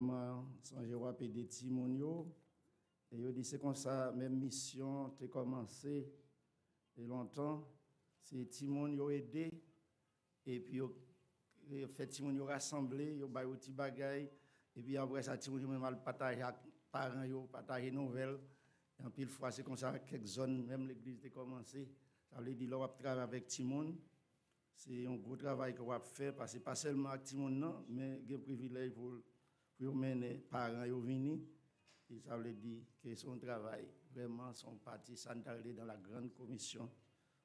J'ai rappelé Timonio et il dit c'est comme ça même mission a commencé et longtemps c'est Timonio aidé et puis fait Timonio rassembler yo bay petit bagay et puis après ça Timonio même partager avec parents yo partager nouvelles et en pile fois c'est comme ça quelques zones même l'église a commencé ça veut dire là on va travailler avec Timon. C'est un gros travail qu'on va faire parce que pas seulement avec Timon non mais il y a un privilège pour mener parents et venir. Et ça veut dire que son travail, vraiment, son parti s'entraîner dans la grande commission.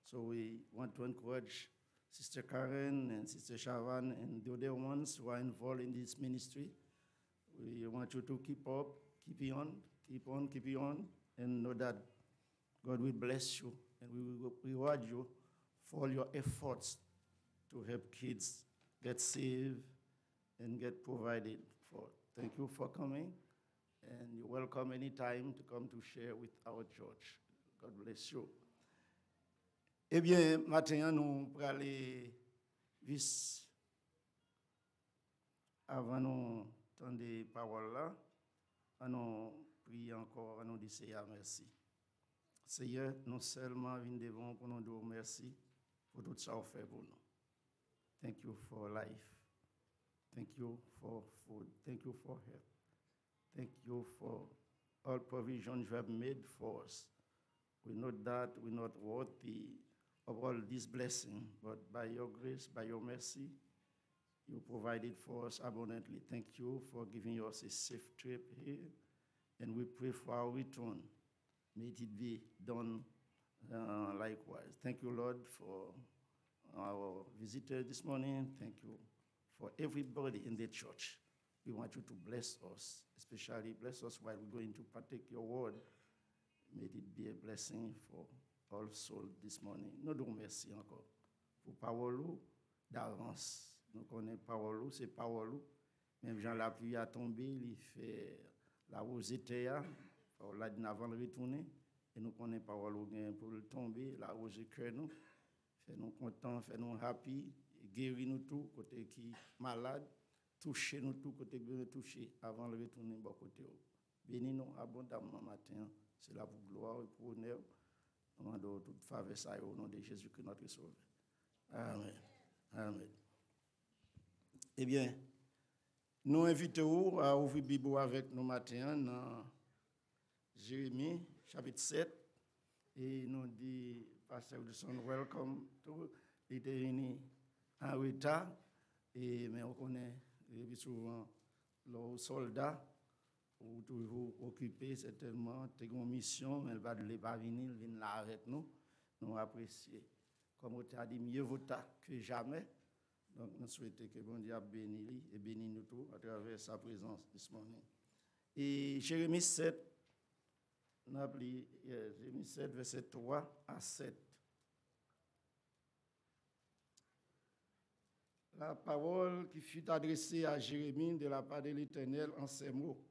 So we want to encourage Sister Karen and Sister Shavan and the other ones who are involved in this ministry. We want you to keep up, keep on, and know that God will bless you and we will reward you for all your efforts to help kids get saved and get provided for. Thank you for coming, and you're welcome anytime to come to share with our church. God bless you. Eh bien, maintenant, nous allons aller vis avant nous entendre les paroles là, nous prier encore, nous dire Seigneur merci. Seigneur, nous seulement venons devant pour nous dire merci pour tout ça fait pour nous. Thank you for life. Thank you for food. Thank you for health. Thank you for all provisions you have made for us. We know that we're not worthy of all this blessing, but by your grace, by your mercy, you provided for us abundantly. Thank you for giving us a safe trip here, and we pray for our return. May it be done likewise. Thank you, Lord, for our visitor this morning. Thank you for everybody in the church. We want you to bless us, especially bless us while we're going to partake your word. May it be a blessing for all souls this morning. Nous donnons merci encore pour parole d'avance. Nous connaissons parole, c'est parole. Même Jean la pluie a tombé, il fait la rosée terre, là avant de retourner. Et nous connaissons parole pour le tomber, la rosée cœur nous. Fait nous contents, fait nous happy, guérir nous tout, côté qui malade, toucher nous tout, côté qui touché avant de retourner bon côté. Bénis nous abondamment matin, c'est là pour gloire et pour honneur. Nous demandons toute faveur ça au nom de Jésus-Christ notre Sauveur. Amen. Amen. Eh bien, nous invitons à ouvrir la Bible avec nous matin dans Jérémie chapitre 7 et nous dit Pasteur Wilson, welcome to l'Éternité en retard et mais on connaît souvent les soldats ou toujours occupés certainement t'es une mission elle va pas venir là avec nous apprécier comme on t'a dit mieux vaut tard que jamais. Donc nous souhaitons que bon Dieu bénisse et bénisse nous tous à travers sa présence ce matin. Et Jérémie 7 Jérémie 7 verset 3 à 7. La parole qui fut adressée à Jérémie de la part de l'Éternel en ces mots.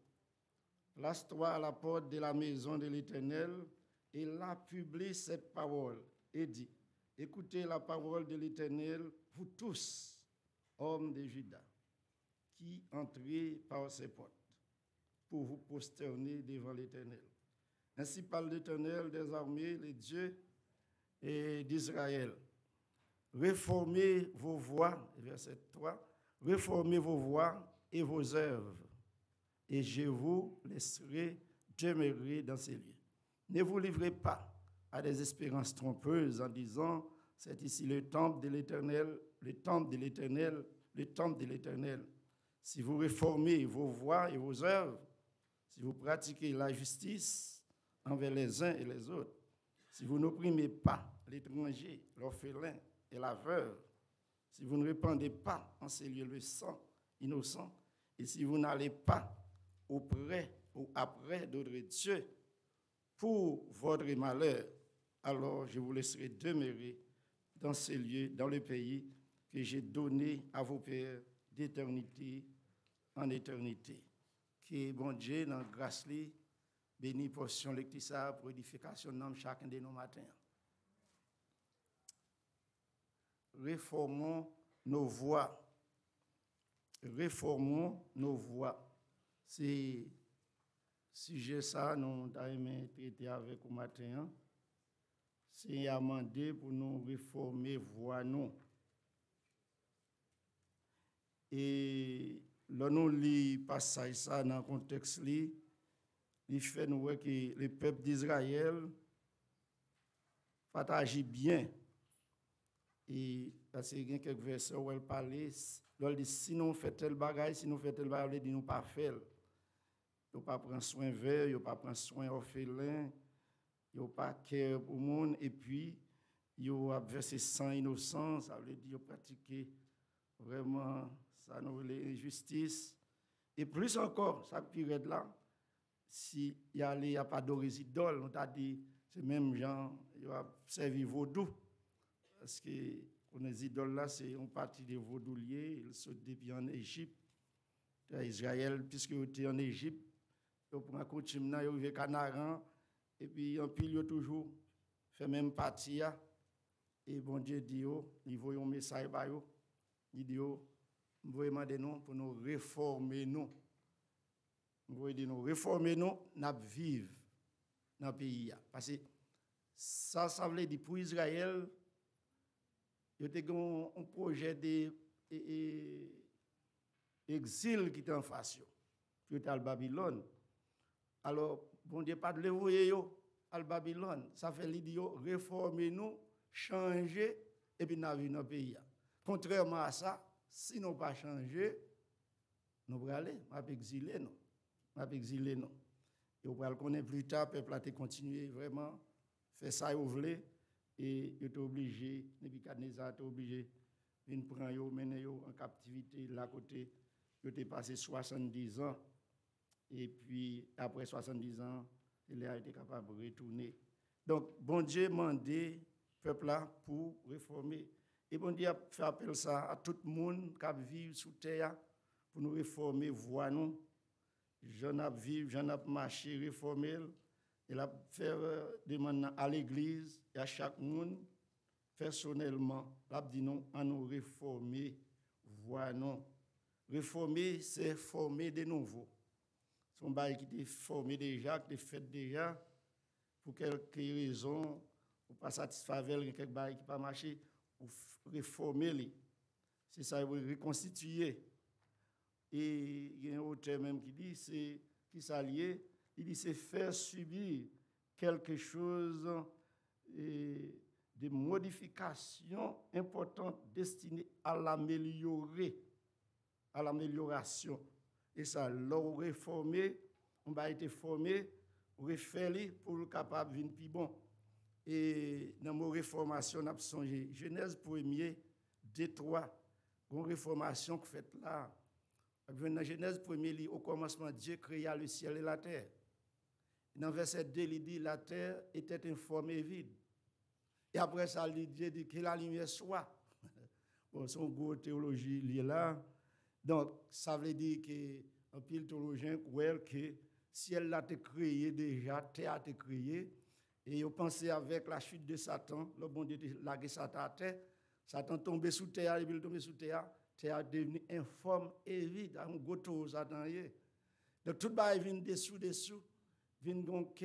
Place-toi à la porte de la maison de l'Éternel et là publie cette parole et dit, écoutez la parole de l'Éternel, vous tous, hommes de Juda, qui entrez par ces portes pour vous prosterner devant l'Éternel. Ainsi parle l'Éternel des armées, les dieux d'Israël. Réformez vos voies, verset 3, réformez vos voies et vos œuvres, et je vous laisserai demeurer dans ces lieux. Ne vous livrez pas à des espérances trompeuses en disant, c'est ici le temple de l'Éternel, le temple de l'Éternel, le temple de l'Éternel. Si vous réformez vos voies et vos œuvres, si vous pratiquez la justice envers les uns et les autres, si vous n'opprimez pas l'étranger, l'orphelin et la veuve, si vous ne répandez pas en ces lieux le sang innocent, et si vous n'allez pas auprès ou après d'autres dieux pour votre malheur, alors je vous laisserai demeurer dans ces lieux, dans le pays que j'ai donné à vos pères d'éternité en éternité. Que bon Dieu, dans la grâce, béni portion lecture pour édification de chacun de nos matins. Réformons nos voies. Réformons nos voies. C'est sujet ça, nous avons traité avec au matin. C'est amendé pour nous réformer voix nous. Et là, nous lisons passage ça dans le contexte, il fait nous voir que le peuple d'Israël va agir bien. Et parce qu'il y a quelques versets où elle parlait, elle dit si nous faisons tel bagage, si nous faisons tel bagage, elle dit nous pas faire. Ils ne pas prendre soin vert, ils ne pas prendre soin orphelin, ils ne pas care pour le monde, et puis ils ont versé sang innocent, ça veut dire pratiquer vraiment ça nous l'injustice. Et plus encore, ça pire là, si il n'y a pas d'origine idole, on t'a dit, c'est même gens, ils ont servi vaudou. Parce que les idoles là, c'est une partie des vaudouliers, ils sont depuis en Égypte. Israël, puisque ils étaient en Égypte, ils prennent un coutume, ils arrivent à Canaran, et puis en pile, ils toujours fait même partie. Et bon Dieu dit, il voit un message, il dit, vous demandez nous pour nous réformer nous. Vous dire nous réformer nous, nous vivre dans le pays. Parce que ça veut dire pour Israël, il y a un projet d'exil qui est en face. Puis il y a le Babylone. Alors, bon Dieu, pas de l'évoyer à Babylone. Ça fait l'idée réformer nous, changer, et puis nous vivre dans le pays. Contrairement à ça, si nous ne pas changer, nous allons aller, nous allons exiler nous. Nous allons exiler nous. Et on va le connaître plus tard, le peuple a continué vraiment, faire ça, vous voulez, et il est obligé, Nebuchadnezzar est obligé de prendre, mener en captivité, là côté, il a passé 70 ans, et puis après 70 ans, il a été capable de retourner. Donc, bon Dieu m'a demandé, peuple là, pour réformer. Et bon Dieu a fait appel ça à tout le monde qui vit sous terre pour nous réformer, voir nous. J'en ai vivre, j'en ai marché, réformer. Il a fait demande à l'église et à chaque monde personnellement. Il a dit non, à nous réformer, voir nous. Réformer, c'est former de nouveau. Son bail qui est formé déjà, qui est fait déjà, pour quelques raisons, pour pas satisfaire quelques bail qui n'a pas marché, ou réformer. C'est ça, vous reconstituer. Et il y a un auteur même qui dit, c'est qui s'allie, il dit c'est faire subir quelque chose de modifications importantes destinées à l'améliorer, à l'amélioration. Et ça, l'on réformé, on va être formé, on refaire pour le capable de venir plus bon. Et dans mon réformation, on a songé Genèse 1er, 2-3, une réformation que fait là. Dans Genèse 1er, au commencement, Dieu créa le ciel et la terre. Dans verset 2, il dit la terre était informe et vide. Et après ça, Dieu dit que la lumière soit. Bon, c'est une grosse théologie liée là. Donc, ça veut dire que un pile théologien croit que ciel a été créé déjà, terre a été créée. Et vous pensez avec la chute de Satan, le bon Dieu a lagué Satan à terre, Satan tombé sous terre, il est tombé sous terre, terre est devenue informe et vide, un gros tour Satan. Donc tout le monde vient dessous, vient donc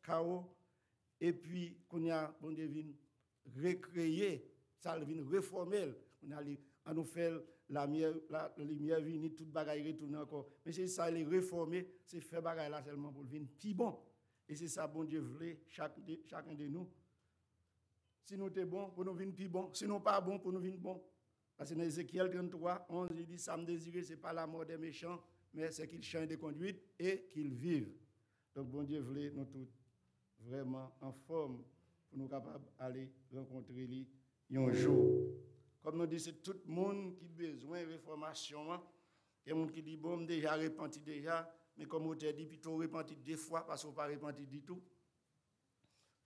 chaos, et puis qu'on a bon Dieu vient recréer, ça vient réformer, on nous fait la lumière vient, toute bagaille retourne encore. Mais c'est ça, les réformer, c'est faire bagaille là seulement pour venir plus bon. Et c'est ça, bon Dieu voulait, chacun de nous. Si nous sommes bons, pour nous venir plus bon. Si nous pas bons, pour nous venir bon. Parce que dans Ézéchiel 33, 11, il dit, ça me désire, ce n'est pas la mort des méchants, mais c'est qu'ils changent de conduite et qu'ils vivent. Donc, bon Dieu voulait nous tous vraiment en forme pour nous capables d'aller rencontrer lui un jour. Comme nous disons, c'est tout le monde qui a besoin de réformation. Il y a des gens qui disent, bon, déjà repenti déjà. Mais comme on t'a dit, plutôt repenti 2 fois parce qu'on n'a pas repenti du tout.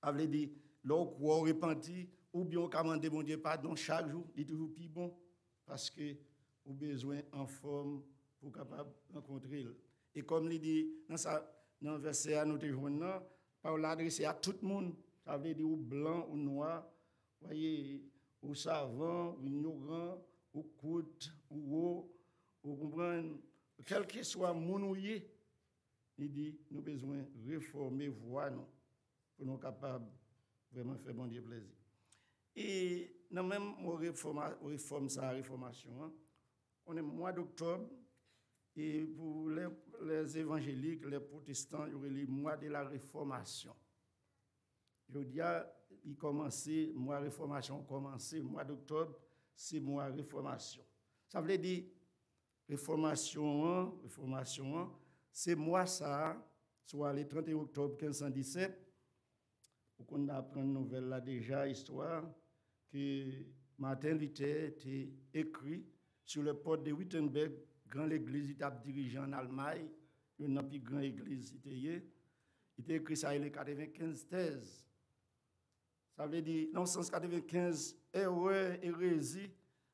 Ça veut dire, lorsqu'on repenti, ou bien on commande mon Dieu pardon chaque jour, il est toujours plus bon. Parce que on a besoin en forme pour capable rencontrer. Et comme il dit, dans le verset à nous journaux, Paul adressé à tout le monde. Ça veut dire ou blanc ou noir, voyez, ou savant, ou ignorant, ou court, ou haut, ou comprendre. quel que soit mon il dit, nous avons besoin de réformer voie nous, pour nous capables vraiment faire bon Dieu plaisir. Et dans même réformation, hein, on est mois d'octobre, et pour les évangéliques, les protestants, il y aurait le mois de la réformation. Je dis, il commençait, mois de réformation commençait, mois d'octobre, c'est mois de réformation. Ça veut dire, réformation, c'est mois ça, soit le 31 octobre 1517, pour qu'on apprenne une nouvelle là déjà, histoire, que Martin Luther était écrit sur le port de Wittenberg, grande église, il a dirigé en Allemagne, une plus grande église, il était écrit ça, il est 95 thèses. Ça veut dire, dans le sens 95 erreurs, hérésie,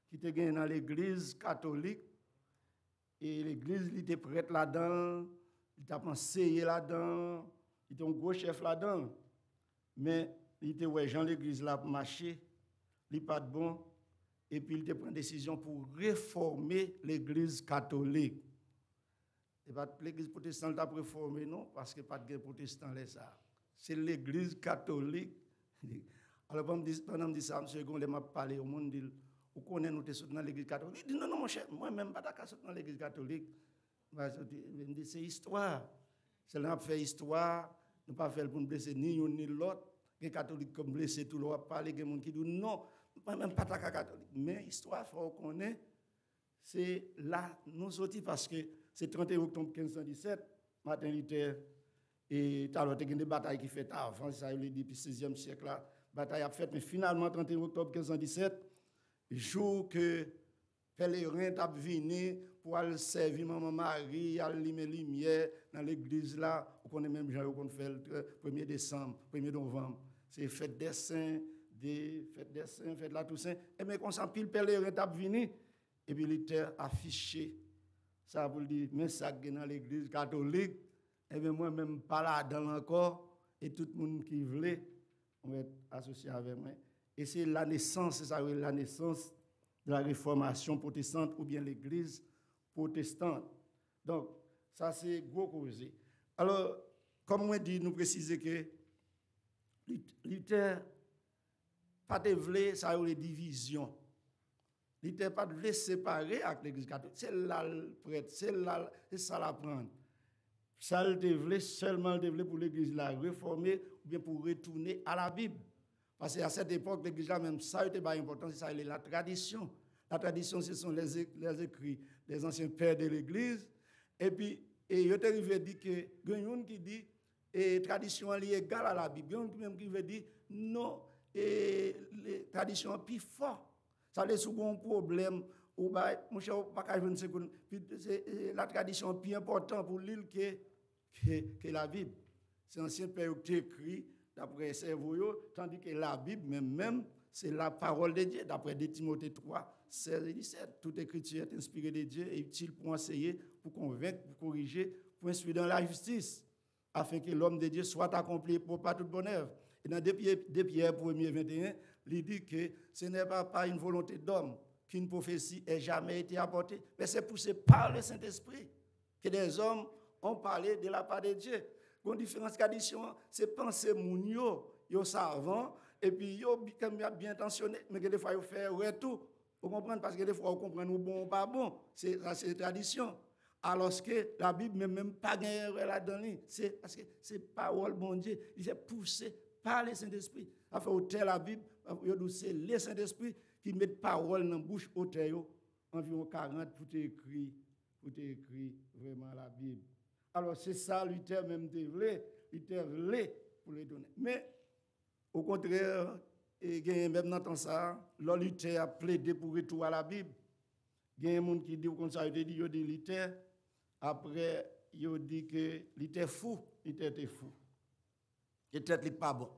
qui était gagné dans l'église catholique, et l'église, il était prête là-dedans, il était conseillé là-dedans, il était un gros chef là-dedans. Mais il était ouais, Jean l'église là marché, il n'est pas de bon, et puis il était pris une décision pour réformer l'église catholique. Et pas l'église protestante a réformé non, parce que pas de protestant les ça. C'est l'église catholique. Alors pendant que je dis ça, monsieur Gondé m'a parlé au monde, dit, vous connaissez nous sommes dans l'église catholique. Il dit non mon cher, moi-même pas d'accord dans l'église catholique. Il me dit c'est histoire. C'est là qu'on fait histoire. Nous ne pas faire pour nous blesser ni l'un ni l'autre. Les catholiques comme blessés, tout le monde parle, il y a des gens qui disent non, même pas catholique. Mais l'histoire, il faut qu'on ait, c'est là, nous sortis parce que c'est 31 octobre 1517, Martin Luther, et tu as des batailles qui fait avant, ça il est depuis le 16e siècle, la bataille a fait, mais finalement, 31 octobre 1517, jour que pèlerin t'a venu pour aller servir Maman Marie, aller allumer lumière dans l'église là, on connaît même gens qu'on fait le 1er décembre, 1er novembre. C'est fête des saints, fête de la Toussaint. Et bien, quand ça pile pèlerin t'a venu, et puis il était affiché. Ça veut dire, mais ça dans l'église catholique, et bien moi-même pas là-dedans encore, et tout le monde qui voulait, on va être associé avec moi. Et c'est la naissance, c'est ça, la naissance de la réformation protestante ou bien l'église protestante. Donc, ça c'est gros causé. Alors, comme on dit, nous préciser que Luther pas de vle, ça a les divisions. Luther pas de séparer avec l'église catholique. C'est là le prêtre, c'est ça la prendre. Ça le développer seulement le pour l'église la réformer ou bien pour retourner à la Bible. Parce qu'à cette époque, l'église là même ça était pas important, c'est ça la tradition. La tradition, ce sont les écrits des anciens pères de l'église. Et puis, il y a arrivé à dire que il y a une qui dit et tradition est égale à la Bible. Il y a une même qui veut dire non, et les traditions sont plus fortes. Ça laisse souvent un problème. Ou bah, mon cher, la tradition est plus importante pour l'île que la Bible. C'est l'ancien père qui écrit d'après les cerveaux, tandis que la Bible, même c'est la parole de Dieu, d'après 2 Timothée 3, 16 et 17. Toute écriture est inspirée de Dieu et utile pour enseigner, pour convaincre, pour corriger, pour instruire dans la justice, afin que l'homme de Dieu soit accompli pour pas toute bonne œuvre. Et dans 2 Pierre 1er 21, il dit que ce n'est pas une volonté d'homme qu'une prophétie ait jamais été apportée, mais c'est poussé par le Saint-Esprit que des hommes ont parlé de la part de Dieu. Une différence tradition, c'est penser moun yo savant, et puis yo bien intentionné, mais que des fois yo fait retour. Vous comprenez? Parce que des fois, vous comprenez ou bon ou pas bon. C'est tradition. Alors que la Bible même pas gagné là-dedans. C'est parce que c'est parole bon Dieu. Il est poussé par le Saint-Esprit. Afin auteur la Bible, c'est le Saint-Esprit qui met parole dans la bouche auteur environ 40 pour t'écrire vraiment la Bible. Alors c'est ça, Luther même développé pour les donner. Mais au contraire, et même dans temps ça, Luther a plaidé pour retour à la Bible. Il y a des gens qui disent comme ça, il dit Luther. Après, il dit que Luther fou, Luther était fou. Et peut-être qu'il n'est pas bon.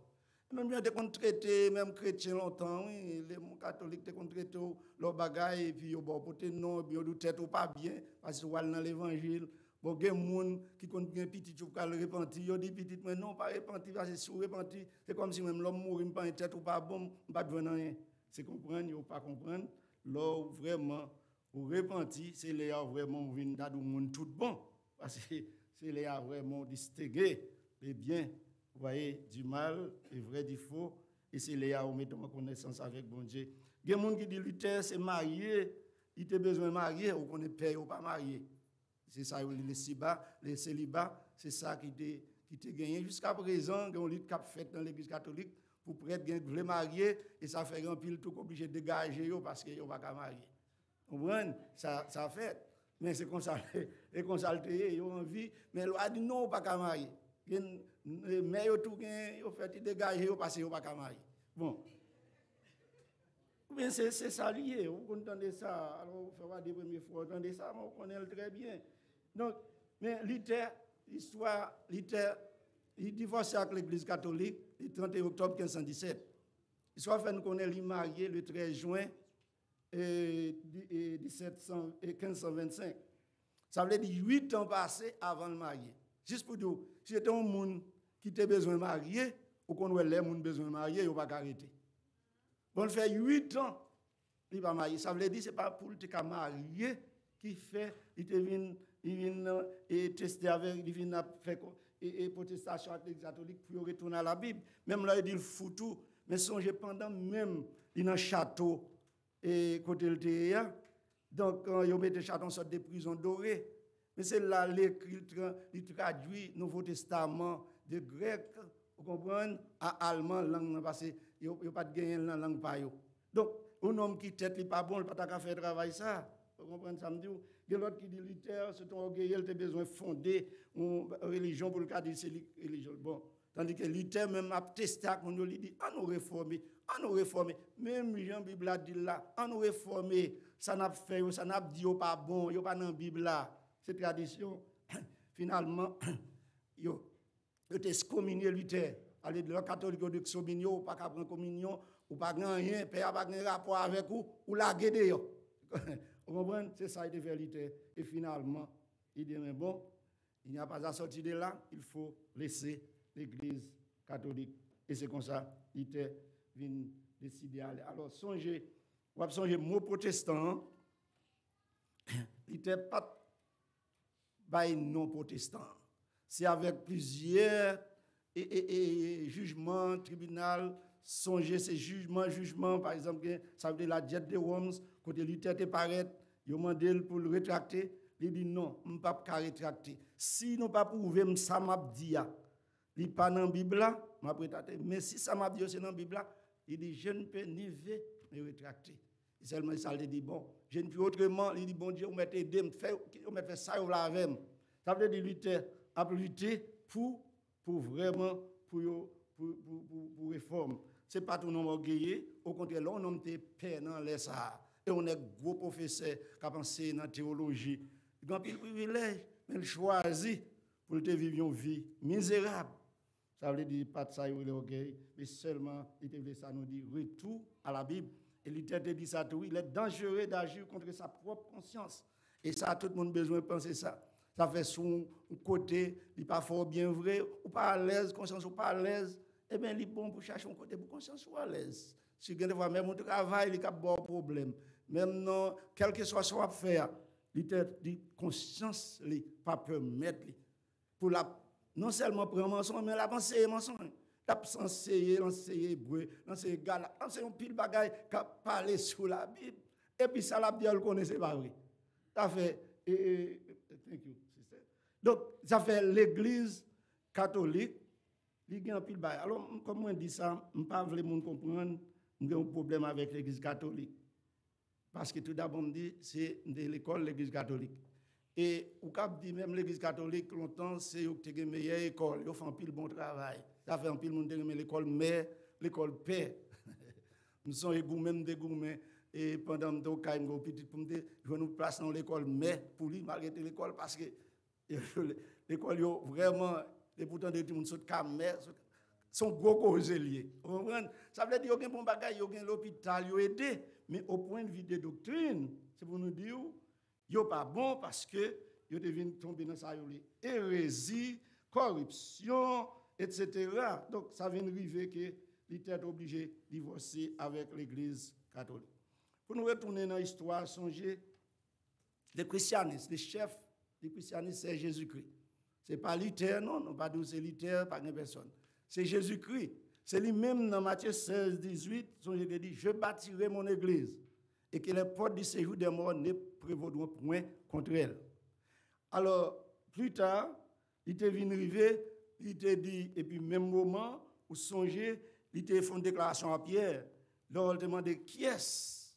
Même bien, on traité, même chrétien longtemps, oui, les catholiques, on traité leur bagaille, et puis, bon, pour non, et puis, on tête ou pas bien, parce que dans l'évangile, bon, il y a des gens qui ont bien petit, qui ont repenti, ils disent petit, mais non, pas repenti, parce que si vous repenti, c'est comme si même l'homme mourit, pas une tête ou pas bon, pas de rien. C'est comprendre, ou pas comprendre, là, vraiment, Ou repenti, c'est là vraiment vinn da du monde tout bon. Parce que c'est là vraiment distinguer les biens, vous voyez, du mal, le vrai du faux. Et c'est là où on met en connaissance avec bon Dieu. Il y a des gens qui disent Luther, c'est marié, il a besoin de marier, ou qu'on est père ou pas marié. C'est ça, les célibats, c'est ça qui t'a gagné. Jusqu'à présent, il y a un lutte qui a fait dans l'église catholique pour prêtre qui veut marier, et ça fait un pile tout obligé de dégager parce qu'il n'y a pas marier. Vous comprenez? Ça fait. Mais c'est comme ça, et comme ça, ils ont envie, mais l'on a dit non, pas qu'à marier. Mais ils tout ils ont fait dégager parce qu'ils n'ont pas qu'à marier. Bon. Mais c'est ça lié, vous entendez ça, alors vous faites des premières fois, vous entendez ça, on connaît très bien. Donc, mais Luther, l'histoire, Luther, il divorce avec l'église catholique le 31 octobre 1517. L'histoire fait nous connaître, il marié le 13 juin 1525. Ça veut dire 8 ans passés avant de marier. Juste pour dire, si c'était un monde qui a besoin de marier, ou qu'on a les gens besoin de marier, il ne va pas arrêter. Bon, il fait 8 ans, il va marier. Ça veut dire que ce n'est pas pour le marier qui fait, il vient tester avec, il vient faire et protestation avec l'Église catholique pour retourner à la Bible. Même là, il dit le foutu. Mais songez pendant même, il est dans le château, et côté le théâtre. Donc, il met des châteaux en sorte de prison dorée. Mais c'est là il traduit le Nouveau Testament de grec, vous comprenez, à allemand, langue, parce qu'il n'y a pas de gagner dans la langue par eux. Donc, un homme qui tête n'est pas bon, il n'a pas qu'à faire travail ça. Vous comprenez ça me dit? Il y a l'autre qui dit Luther, c'est ton orgueil, il a besoin de fonder une religion pour le cas de ces religions. Bon, tandis que Luther même a testé, on lui dit, on nous réformer. Même Jean-Bible a dit là, on nous réformer. Ça n'a fait, ça n'a dit, pas bon, il n'y a pas dans la Bible là. C'est tradition. Finalement, il a excommunié Luther. Allez, le catholique a dit excommunié, ou pas qu'à prendre communion, ou pas rien, père pas de rapport avec vous, ou la guédé. Vous comprenez? C'est ça, il devait Luther. Et finalement, il dit, mais bon, il n'y a pas à sortir de là, il faut laisser l'église catholique. Et c'est comme ça, Luther vient décider d'aller. Alors, songez, vous songez, mot protestant, Luther pas non protestant. C'est avec plusieurs jugements, tribunal, songez ces jugements, par exemple, ça veut dire la diète de Worms, côté Luther te paraît, il a demandé pour le rétracter, il dit non, je ne peux pas rétracter. Si nous ne pouvons pas prouver ça m'a dit, il n'est pas dans la Bible là, m'a rétracté. Mais si ça m'a dit c'est dans la Bible là, il dit je ne peux ni me rétracter. Et seulement ça il dit bon, je ne peux autrement, il dit bon Dieu, on m'a aidé, on m'a fait ça, on l'a avec. Ça veut dire Luther a lutté pour vraiment pour réforme. Ce n'est pas tout le monde orgueilleux, au contraire, là, on est père dans les ça. Et on est gros professeur qui a pensé dans la théologie. Il a un privilège, mais il choisit pour vivre une vie misérable. Ça veut dire pas de ça, il est orgueilleux, mais seulement, il te dit ça, nous dit retour à la Bible. Et Luther te dit ça tout, il est dangereux d'agir contre sa propre conscience. Et ça, tout le monde a besoin de penser ça. Ça fait son côté, il n'est pas fort bien vrai, ou pas à l'aise, conscience ou pas à l'aise. Eh bien, il est bon pour chercher un côté pour conscience ou à l'aise. Si vous avez même un travail, il y a un bon problème. Même non, quel que soit ce qu'on faire, il dit conscience, il pas permettre pour la non seulement prendre mensonge, mais la penser mensonge. La penser, l'enseigner hébreu, l'enseigner galate, l'enseigner un pile bagaille qui parler sur la Bible. Et puis ça, la Bible, elle connaît, c'est pas vrai. Ça fait, thank you, sister. Donc, ça fait l'église catholique, il y a un pile bagaille. Alors, comme on dit ça, je ne veux pas que les gens comprennent, j'ai un problème avec l'église catholique. Parce que tout d'abord, on dit, c'est de l'école, l'église catholique. Et au cap dit même l'église catholique, longtemps, c'est une meilleure école. Ils font un pile bon travail. Ça fait un pile monde de l'école mère, l'école père. Nous sommes même des gourmets. Et pendant que nous sommes petits, je vais nous placer dans l'école mère pour lui, malgré l'école, parce que l'école, vraiment, et pourtant, tout le monde saute comme mère. Sont gros causes liées. Ça veut dire qu'il y a un bon bagage, il y a l'hôpital, il y a aidé. Mais au point de vue de doctrine, c'est pour nous dire, il n'est pas bon parce que il devient tomber dans sa hérésie, corruption, etc. Donc, ça vient arriver que l'État est obligé de divorcer avec l'Église catholique. Pour nous retourner dans l'histoire, songez, des christianistes, les chefs des christianistes, c'est Jésus-Christ. Ce n'est pas Luther, non, non, pas d'où c'est Luther, pas de personne. C'est Jésus-Christ. C'est lui-même dans Matthieu 16, 18, il dit, je bâtirai mon église et que les portes du séjour des morts ne prévaudront point contre elle. Alors, plus tard, il était venu arriver, il était dit, et puis même moment, où songer, il était fait une déclaration à Pierre, là, il demandait, qui est-ce?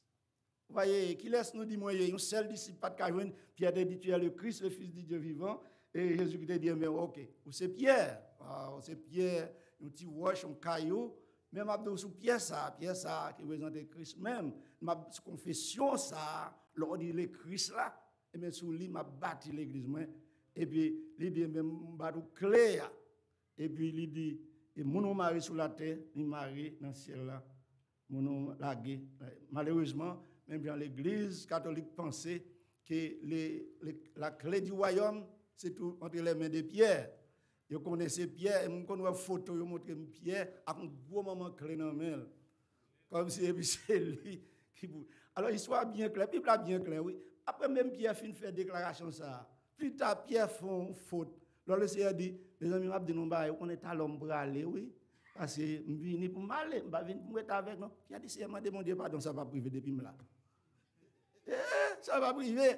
Vous voyez, qui laisse nous dire, moi, il y a un seul disciple, pas de Caroline, Pierre a dit, tu es le Christ, le Fils du Dieu vivant, et Jésus qui a dit, mais ok, ou c'est Pierre, c'est Pierre, un petit roche, un caillou, même abdou sous Pierre ça qui représente Christ même, ma confession ça, lors dit le Christ là, et bien sous lui m'a bâti l'église moi, et puis il dit même batou clair, et puis il dit et mon mari sur la terre, il mari dans le ciel là, mon lagué. Malheureusement, même dans l'église catholique pensait que la clé du royaume c'est tout entre les mains de Pierre. Vous connaissez Pierre, et vous connaissez une photo, vous montrez Pierre avec un gros moment clé dans la main. Comme si c'est lui qui vous. Alors, l'histoire bien claire, la Bible est bien claire, oui. Après, même Pierre finit de faire déclaration ça. Plus tard, Pierre fait une faute. Alors, le Seigneur dit, mes amis, on est à l'homme pour aller, oui. Parce que je suis venu pour m'aller, je ne vais pas pour être avec nous. Pierre dit, Seigneur, mon Dieu, pardon, ça va priver depuis là. Ça va priver.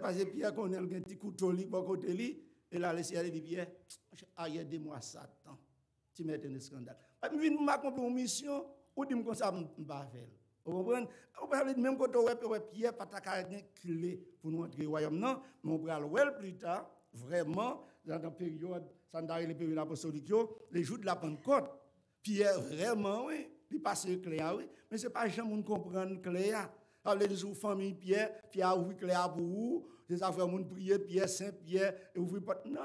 Parce que Pierre connaît un petit couteau, bon côté lui. Et là, le Seigneur dit, Pierre, aide-moi Satan. Tu mets un scandale. Je viens de m'accomplir une mission, ou dis-moi comme ça, je ne vais pas faire. Vous comprenez? Même quand on voit Pierre, pas ta clé pour nous entrer au royaume. Non, mais on va le voir plus tard, vraiment, dans la période, ça dans les périodes apostoliques, les jours de la Pentecôte. Pierre, vraiment, oui, il passe le clé, oui. Mais ce n'est pas jamais qu'on comprend le clé. Alors, les gens, famille Pierre a ouvert le clé pour vous. Les affaires, moun prier, Pierre, Saint-Pierre, et ouvrir porte. Non,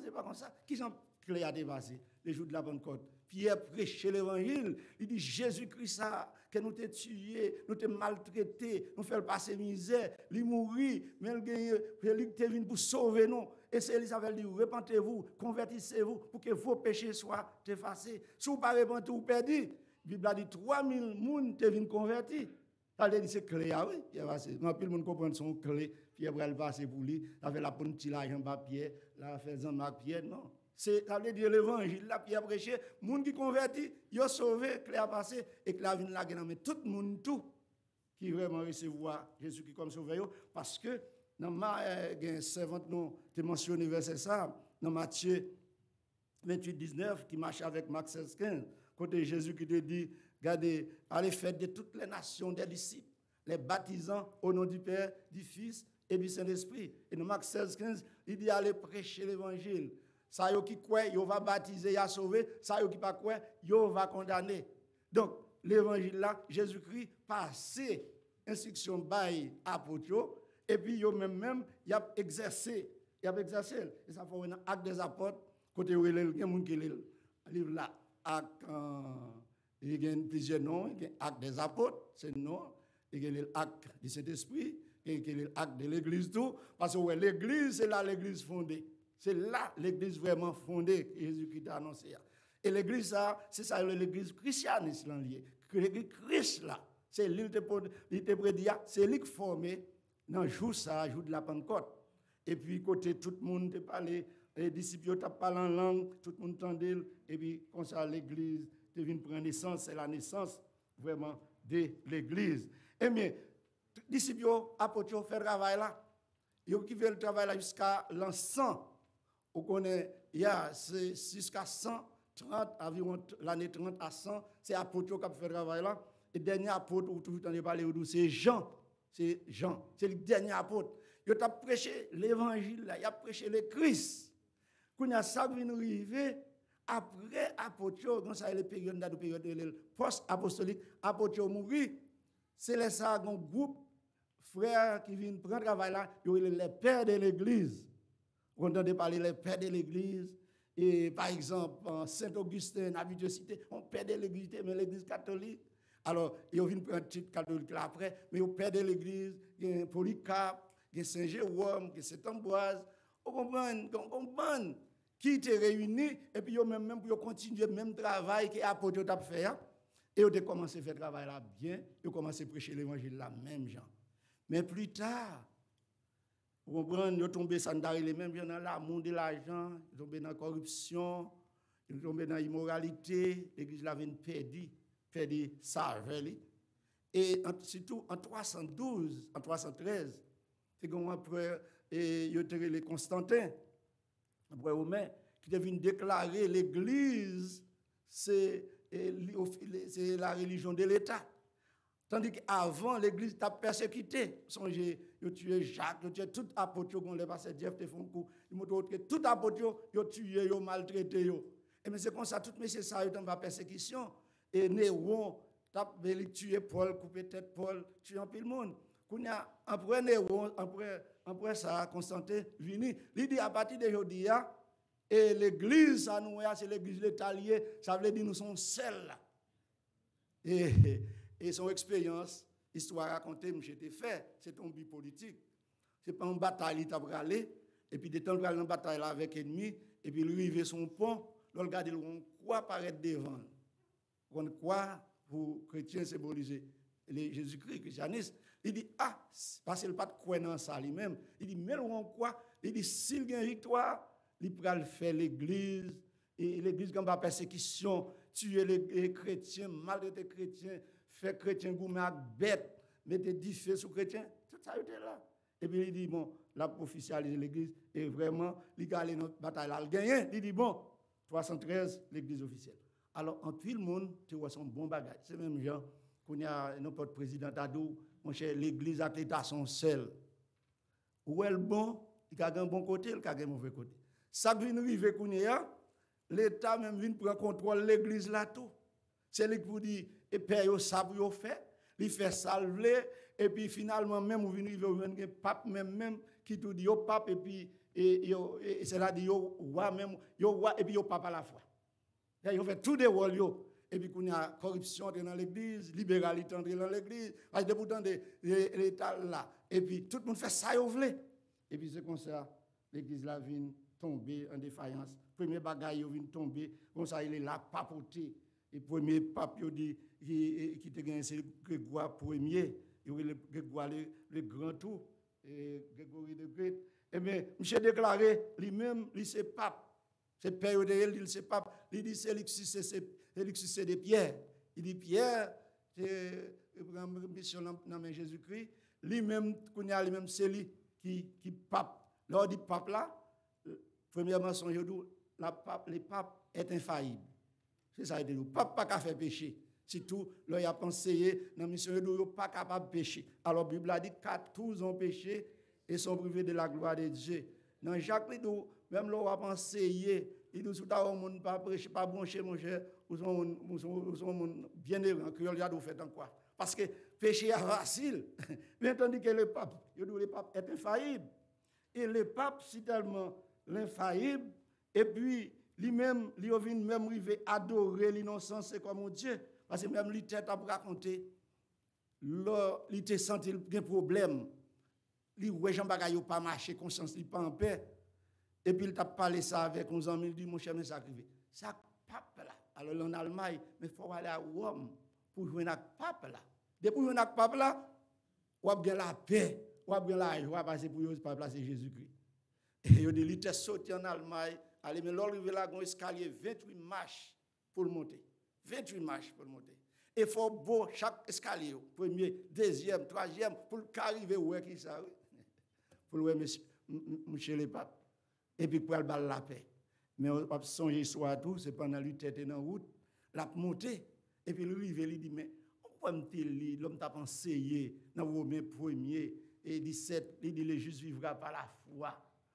c'est pas comme ça. Qui sont clés à dévaser les jours de la Pentecôte? Pierre prêchait l'évangile. Il dit Jésus-Christ, que nous t'ai tué, nous t'ai maltraité, nous fait passer misère, il mourit, mais il est venu pour sauver nous. Et c'est Elisabeth dit repentez-vous, convertissez-vous pour que vos péchés soient effacés. Si vous ne pas repentez, vous perdez. La Bible a dit 3000 personnes t'es venu convertir. Elle dit c'est clé, oui. Non, plus le monde comprend son clé. Pierre va le passer pour lui. Il avait la bonne petite l'argent par Pierre. La fait Jean-Marc Pierre, non. C'est, ça veut dire l'évangile. Là, Pierre prêché. Les gens qui convertit, ils ont sauvé, clé a passé. Et que la vie là, mais tout le monde, tout, qui vraiment recevoir Jésus-Christ comme sauveur. Parce que, dans ma servante, nous, tu mentionné verset ça, dans Matthieu 28, 19, qui marche avec Marc 16, 15, côté Jésus qui te dit, regardez, allez faire de toutes les nations des disciples, les baptisant au nom du Père, du Fils et du Saint-Esprit. Et dans Marc 16, 15, il dit allez prêcher l'évangile. Ça y est qui croit, il va baptiser, il va sauver. Ça y est qui pas croit, il va condamner. Donc, l'évangile là, Jésus-Christ passé instruction by apôtre, et puis il a exercé. Et ça fait un acte des apôtres, côté où il y a des gens qui livre là, acte. Il y a plusieurs noms, il y a l'acte des apôtres, c'est le nom, il y a l'acte du Saint-Esprit, il y a l'acte de l'Église, tout, parce que l'Église, c'est là l'Église fondée. C'est là l'Église vraiment fondée que Jésus-Christ a annoncé. Et l'Église, c'est ça, l'Église chrétienne, l'Église Christ, là, c'est l'île de Prédia, c'est lui qui formé dans le jour de la Pentecôte. Et puis, côté tout le monde te parlé, les disciples te parlé en langue, tout le monde entendait, et puis, comme ça, l'Église te vient prendre naissance, c'est la naissance vraiment de l'Église. Eh bien, les disciples, apôtres, font le travail là. Ils ont fait le travail là jusqu'à l'an 100. On connaît, il y a jusqu'à 130, environ l'année 30 à 100, c'est apôtres qui ont fait le travail là. Et le dernier apôtre, où tout le temps parlé, c'est Jean. C'est Jean, c'est le dernier apôtre. Il a prêché l'évangile là, il a prêché le Christ. Quand il y a ça qui vient arriver, après apôtre, dans ça, les périodes post-apostolique, apôtre mourir, c'est les ça, un groupe frères qui viennent prendre le travail là, ils sont les pères de l'Église. On entend parler des pères de l'Église. Et par exemple, Saint-Augustin, habitué cité, on père de l'Église, mais l'Église catholique. Alors, ils viennent prendre le titre catholique là après, mais on père de l'Église, il y a Polycarpe, il y a Saint-Jérôme, il y a Saint-Ambroise. On comprend qui étaient réunis, et puis ils même pour continuer le même travail que l'apôtre a fait. Et ils ont commencé à faire le travail là bien, ils ont commencé à prêcher l'évangile là, même gens. Mais plus tard, Vous comprenez, ils sont tombés les mêmes dans l'amour de l'argent, ils sont tombés dans la corruption, ils sont tombés dans l'immoralité, l'église l'avait perdu ça. Et surtout en 312, en 313, c'est comme après, il y a eu Constantin, après Romain, qui est venu déclarer l'église, c'est la religion de l'État. Tandis qu'avant, l'église t'a persécuté. Songez, ils ont tué Jacques, ils ont tué tout apôtre, ils ont passé Jeff, ils ont montré que tout apôtre, ils ont tué, ils ont maltraité. Et mais c'est comme ça, tout monsieur ça, ils ont la persécution. Et Néron, t'a tué Paul, coupé tête Paul, tué un peu le monde. Après Néron, après ça, Constantin, vini, il dit à partir de aujourd'hui, et l'église, ça nous c'est l'église l'Étalien, ça veut dire nous sommes seuls. Et son expérience, histoire racontée, j'étais fait, c'est un but politique. C'est pas une bataille, il a bralé, et puis de temps il a une bataille là avec l'ennemi, et puis il arrive son pont, il regarde, on quoi paraître devant. On quoi pour chrétiens symboliser Jésus-Christ, christianisme. Il dit, parce qu'il n'a pas de quoi dans ça lui-même. Il dit, mais on quoi? Il dit, s'il y a une victoire, il pourra le faire l'église, et l'église comme pas persécution, tuer les chrétiens, maltraiter les chrétiens, faire chrétiens gourmet à bête, mettre des feux sur chrétiens, tout ça était là. Et puis il dit, bon, la officialise l'église, et vraiment, il a allé dans la bataille, il a gagné. Il dit, bon, 313, l'église officielle. Alors, en tout le monde, tu vois son bon bagage. C'est même genre, qu'on y a notre président Tadou, mon cher, l'église à l'État sont seuls. Où est le bon, il a un bon côté, il a un mauvais côté. Ça vient arriver qu'on y a, l'État même vient prendre contrôle de l'église là tout. C'est lui qui vous dit, et père, ça vous fait, il fait salver, et puis finalement, même, vous venez un pape même, qui tout dit, yo pape, et puis, et c'est là, dit, yo roi même, yo roi, et puis yo pape à la fois. Ils fait tout des rôles, et puis qu'on y a corruption dans l'église, libéralité dans l'église, parce que pourtant, l'État là, et puis tout le monde fait ça, yo voulez. Et puis c'est comme ça, l'église là vient tomber en défaillance. Premier bagaille, il vient tomber, comme ça, il est là, papoté. Et premier pape, il dit, qui te gagne, c'est Grégoire Ier, Grégoire le grand tout, et Grégory le Great. Et bien, monsieur déclaré, lui-même, il c'est pape. C'est père de il c'est pape. Il dit, c'est l'exercice de Pierre. Il dit, Pierre, c'est la mission dans Jésus-Christ. Lui-même, lui-même, c'est lui qui pape. Lors du pape là, premièrement, son jour, le pape est infaillible. C'est ça, il dit, le pape n'a pas fait pécher. Surtout, là, il a pensé, dans la mission, il n'est pas capable de pécher. Alors, la Bible a dit que tous ont péché et sont privés de la gloire de Dieu. Dans Jacques, même là, on a pensé, il dit, tout le monde pas prêcher, pas brancher, mon cher, ou sont bien heureux, que il y a de fait en quoi. Parce que péché est facile. Mais tandis que le pape est infaillible. Et le pape, c'est tellement l'infaillible, et puis, lui-même, il vient même arriver à adorer l'innocence comme mon Dieu. Parce que même lui, tête à raconter, là, il te senti un problème. Il voit Jean Bagay pas marcher, conscience, il pas en paix. Et puis il t'a parlé ça avec nos amis, il dit, mon cher, mais ça arrive. Ça, pape là. Alors en Allemagne, mais il faut aller à Rome pour jouer avec pape là. Depuis jouer avec pape là, on a bien la paix, on a bien la joie, parce que pour eux, pape là, c'est Jésus-Christ. Et il dit, il était sorti en Allemagne, allez, mais l'arrivé là, il y a un escalier, 28 marches pour le monter. 28 marches pour le monter. Et il faut beau chaque escalier, premier, deuxième, troisième, pour arriver où est-ce qu'il ça, pour le monsieur le pape. Et puis pour aller la paix. Mais on va songer soit tout, c'est pendant lui tête dans la route, la montée. Et puis lui, il dit, mais pourquoi me l'homme t'a pensé dans Romains 1er et 17, il dit, le juste vivra par la foi.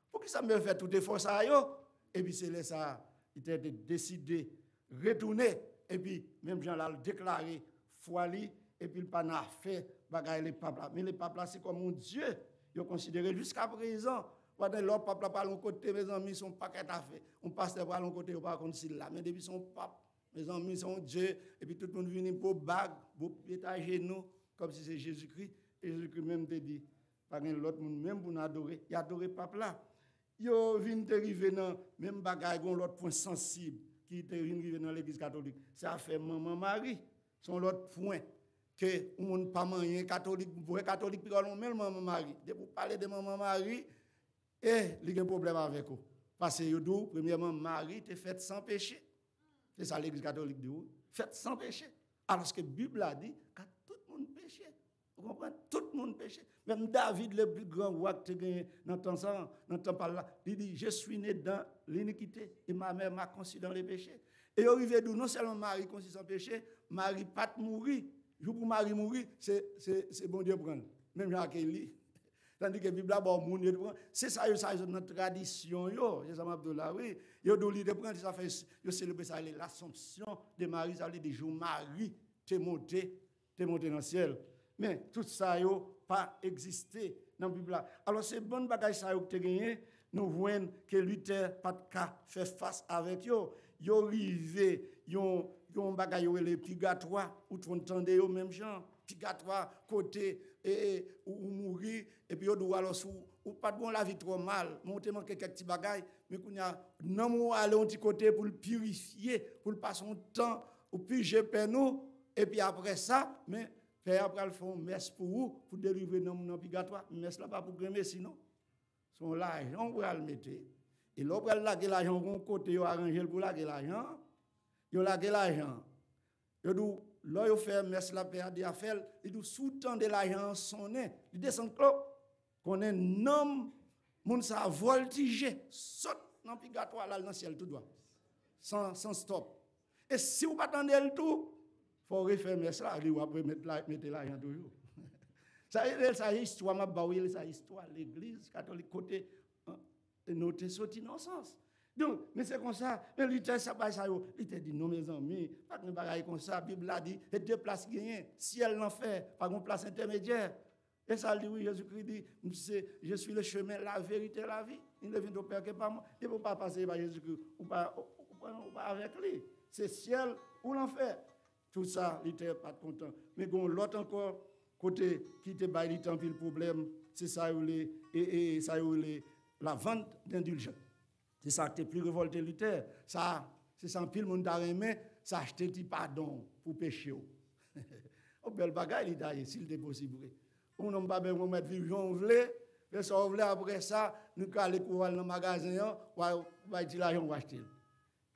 Pour que ça me fait tout effort ça, et puis c'est là ça, il a décidé de retourner. Et puis, même Jean l'a déclaré, foi li, et puis il n'a pas fait bagaille les papes là. Mais les papes là, c'est comme mon Dieu. Ils ont considéré jusqu'à présent. Pendant l'autre pape là, par l'autre côté, mes amis, sont pas qu'à fait. On passe par l'autre côté, on pas comme s'il là. Mais depuis son pape, mes amis sont Dieu, et puis tout le monde vient pour bague, pour pied à genoux, comme si c'est Jésus-Christ. Et Jésus-Christ même te dit, par l'autre monde, même pour nous adorer, il adore le pape là. Ils viennent arriver dans même bagaille, l'autre point sensible qui est arrivé dans l'église catholique. Ça fait maman Marie. C'est l'autre point que on ne pas moyen catholique, pour catholique puis on même maman Marie. De pour parler de maman Marie, Et il y a un problème avec eux. Parce que, premièrement, Marie était faite sans péché. C'est ça l'Église catholique dit, faite sans péché. Alors que la Bible a dit que tout le monde péché. Vous comprenez? Tout le monde péché. Même David, le plus grand roi que tu as gagné dans ton temps par là, il dit, je suis né dans l'iniquité et ma mère m'a conçu dans les péchés. Et il arrive d'où non seulement Marie conçu sans péché, Marie pas mourir. Jour pour Marie mourir, c'est bon Dieu prendre. Même Jacques lit. Tandis que la Bible d'abord c'est ça notre tradition c'est ça m'abdoula oui yo doli de prendre ça fait yo célébrer ça l'Assomption de Marie ça veut dire jour Marie t'es monté dans le ciel mais tout ça yo pas existé dans la Bible. Alors c'est bon bagage ça yo que gagné nous voyons que Luther pas de cas fait face avec yo rivé yon bagage yo le purgatoire ou tu entendez yo même gens purgatoire côté ou mourir et puis on doit alors ou pas bon la vie trop mal monter manquer quelques petits bagages mais qu'on a non ou aller un petit côté pour le purifier pour le passer un temps ou puis je paie nous et puis après ça mais père après le font messe pour vous pour délivrer dans purgatoire messe là pas pour gagner sinon son l'argent pour le mettre et l'autre là que l'argent bon côté yo arranger pour la l'argent yo la l'argent yo dou là, il fait messe la paix à faire, il dit sous-temps de l'argent sonné, il descend clos, qu'on est un homme, moun sa voltiger, saute dans le purgatoire là dans le ciel tout droit, sans stop. Et si vous pas attendez le tout, il faut refaire messe là, il va mettre l'argent toujours. Ça histoire m'a baoui, ça histoire l'église catholique côté noté sorti dans sens. Donc, mais c'est comme ça, mais Luther, ça va, il te dit, non, mes amis, pas de bagaille comme ça, la Bible a dit, et deux places gagnées, ciel l'enfer, pas une place intermédiaire. Et ça dit, oui, Jésus-Christ dit, je suis le chemin, la vérité, la vie. Il ne vient au Père que par moi. Il ne peut pas passer par Jésus-Christ ou pas avec lui. C'est ciel ou l'enfer. Tout ça, il n'était pas content. Mais l'autre encore, côté qui te baille du temps, puis le problème, c'est ça, et ça, la vente d'indulgence. C'est ça qui est plus révolté Luther. Ça, c'est ça, pile monde a aimé, ça acheter du pardon pour pécher. On bel bagaille d'ailleurs s'il est possible. On n'a pas besoin de mettre vivant vle, mais ça vle après ça, nous aller courir dans le magasin, on va dire l'argent on va acheter.